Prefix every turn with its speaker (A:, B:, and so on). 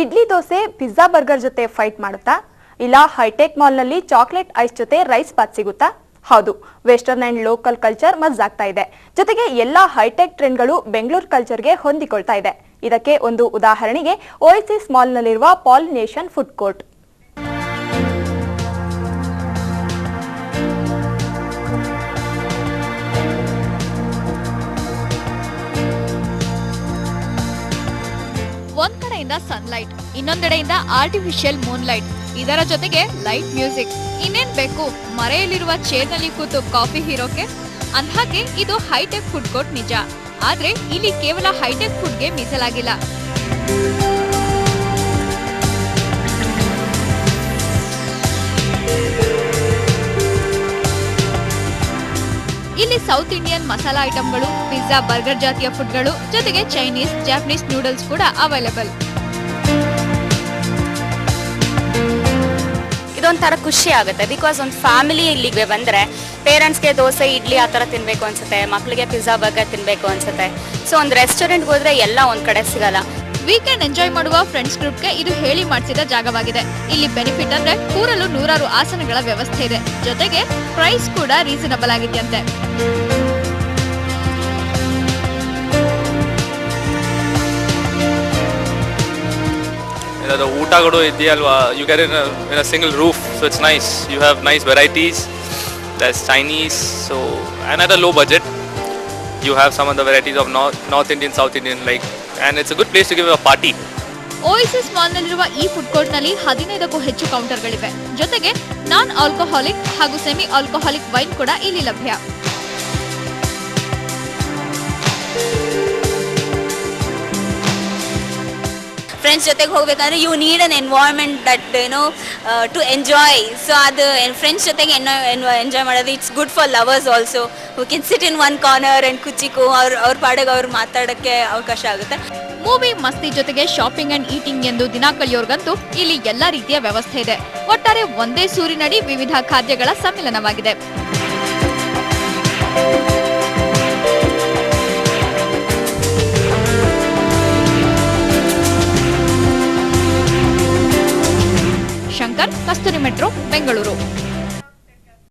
A: Idli dosa pizza burger ಜೊತೆ fight ಮಾಡುತ್ತಾ? ಇಲ್ಲ ಹೈಟೆಕ್ ಮಾಲ್ನಲ್ಲಿ ಚಾಕ್ಲೇಟ್ ಐಸ್ ಜೊತೆ ರೈಸ್ ಬಾತ್ ಸಿಗುತ್ತಾ? ಹೌದು, western and local culture merge ಆಗ್ತಾ ಇದೆ. ಜೊತೆಗೆ ಎಲ್ಲಾ ಹೈಟೆಕ್ ಟ್ರೆಂಡ್ಗಳು ಬೆಂಗಳೂರು ಕಲ್ಚರ್ಗೆ ಹೊಂದಿಕೊಳ್ತಾ ಇದೆ. ಇದಕ್ಕೆ ಒಂದು ಉದಾಹರಣೆಗೆ ಓಯಸಿಸ್ ಮಾಲ್ನಲ್ಲಿರುವ ಪಾಲಿನೇಷನ್ ಫುಡ್ ಕೋರ್ಟ್.
B: ಒಂದ್ ಕಡೆಯಿಂದ ಸನ್ಲೈಟ್, ಇನ್ನೊಂದೆಡೆಯಿಂದ ಆರ್ಟಿಫಿಷಿಯಲ್ ಮೂನ್ಲೈಟ್, ಇದರ ಜೊತೆಗೆ ಲೈಟ್ ಮ್ಯೂಸಿಕ್. ಇನ್ನೇನ್ ಬೇಕು ಮರೆಯಲ್ಲಿರುವ ಚೇರ್ನಲ್ಲಿ ಕೂತು ಕಾಫಿ ಹೀರೋಕೆ? ಅಂದ್ಹಾಗೆ ಇದು ಹೈಟೆಕ್ ಫುಡ್ ಕೋರ್ಟ್ ನಿಜ. ಆದ್ರೆ ಇಲ್ಲಿ ಕೇವಲ ಹೈಟೆಕ್ ಫುಡ್ಗೆ ಮೀಸಲಾಗಿಲ್ಲ. ಇಲ್ಲಿ ಸೌತ್ ಇಂಡಿಯನ್ ಮಸಾಲಾ ಐಟಂಗಳು, ಪಿಜ್ಜಾ ಬರ್ಗರ್ ಜಾತಿಯ ಫುಡ್ಗಳು, ಜೊತೆಗೆ ಚೈನೀಸ್ ಜಾಪನೀಸ್ ನೂಡಲ್ಸ್ ಕೂಡ ಅವೈಲೇಬಲ್.
C: ಇದೊಂಥರ ಖುಷಿ ಆಗುತ್ತೆ. ಬಿಕಾಸ್ ಒಂದು ಫ್ಯಾಮಿಲಿ ಇಲ್ಲಿಗೆ ಬಂದರೆ ಪೇರೆಂಟ್ಸ್ಗೆ ದೋಸೆ ಇಡ್ಲಿ ಆ ಥರ ತಿನ್ನಬೇಕು ಅನ್ಸುತ್ತೆ, ಮಕ್ಕಳಿಗೆ ಪಿಜ್ಜಾ ಬರ್ಗರ್ ತಿನ್ನಬೇಕು ಅನ್ಸುತ್ತೆ. ಸೊ ಒಂದು ರೆಸ್ಟೋರೆಂಟ್ಗೆ ಹೋದ್ರೆ ಎಲ್ಲ ಒಂದು ಕಡೆ ಸಿಗಲ್ಲ.
B: ವೀಕೆಂಡ್ ಎಂಜಾಯ್ ಮಾಡುವ ಫ್ರೆಂಡ್ಸ್ ಗ್ರೂಪ್ಗೆ ಇದು ಹೇಳಿ ಮಾಡಿಸಿದ ಜಾಗವಾಗಿದೆ. ಇಲ್ಲಿ ಬೆನಿಫಿಟ್ ಅಂದ್ರೆ ಕೂರಲು 100 ಆಸನಗಳ ವ್ಯವಸ್ಥೆ ಇದೆ. ಜೊತೆಗೆ ಪ್ರೈಸ್ ಕೂಡ ರೀಸನಬಲ್ ಆಗಿದೆಯಂತೆ.
D: The ಊಟಗಳು ಇದೆಯಲ್ವಾ, you get in a single roof, so it's nice. You have nice varieties. There's Chinese, so and at a low budget you have some of the varieties of North Indian, South Indian, like, and it's a good place to give a party.
B: Oasis ಮಾಲ್ನಲ್ಲಿರುವ ಈ food ಕೋರ್ಟ್ನಲ್ಲಿ 15ಕ್ಕೂ ಹೆಚ್ಚು ಕೌಂಟರ್ಗಳಿವೆ. ಜೊತೆಗೆ non alcoholic ಹಾಗೂ semi alcoholic wine ಕೂಡ ಇಲ್ಲಿ ಲಭ್ಯ.
C: ಫ್ರೆಂಡ್ಸ್ ಜೊತೆಗೆ ಹೋಗ್ಬೇಕಂದ್ರೆ you need an environment that to enjoy. So ಅದು ಫ್ರೆಂಡ್ಸ್ ಜೊತೆಗೆ ಎಂಜಾಯ್ ಮಾಡೋದು it's good for lovers also. Who can sit in one corner and ಕುಚಿಕು ಅವ್ರ ಪಾಡಿಗೆ ಅವ್ರು ಮಾತಾಡೋಕ್ಕೆ ಅವಕಾಶ ಆಗುತ್ತೆ.
B: ಮೂವಿ ಮಸ್ತಿ ಜೊತೆಗೆ ಶಾಪಿಂಗ್ ಅಂಡ್ ಈಟಿಂಗ್ ಎಂದು ದಿನ ಕಳೆಯೋರ್ಗಂತೂ ಇಲ್ಲಿ ಎಲ್ಲಾ ರೀತಿಯ ವ್ಯವಸ್ಥೆ ಇದೆ. ಒಟ್ಟಾರೆ ಒಂದೇ ಸೂರಿನಡಿ ವಿವಿಧ ಖಾದ್ಯಗಳ ಸಮ್ಮಿಲನವಾಗಿದೆ. ಶಂಕರ್, ಕಸ್ತೂರಿ ಮೆಟ್ರೋ, ಬೆಂಗಳೂರು.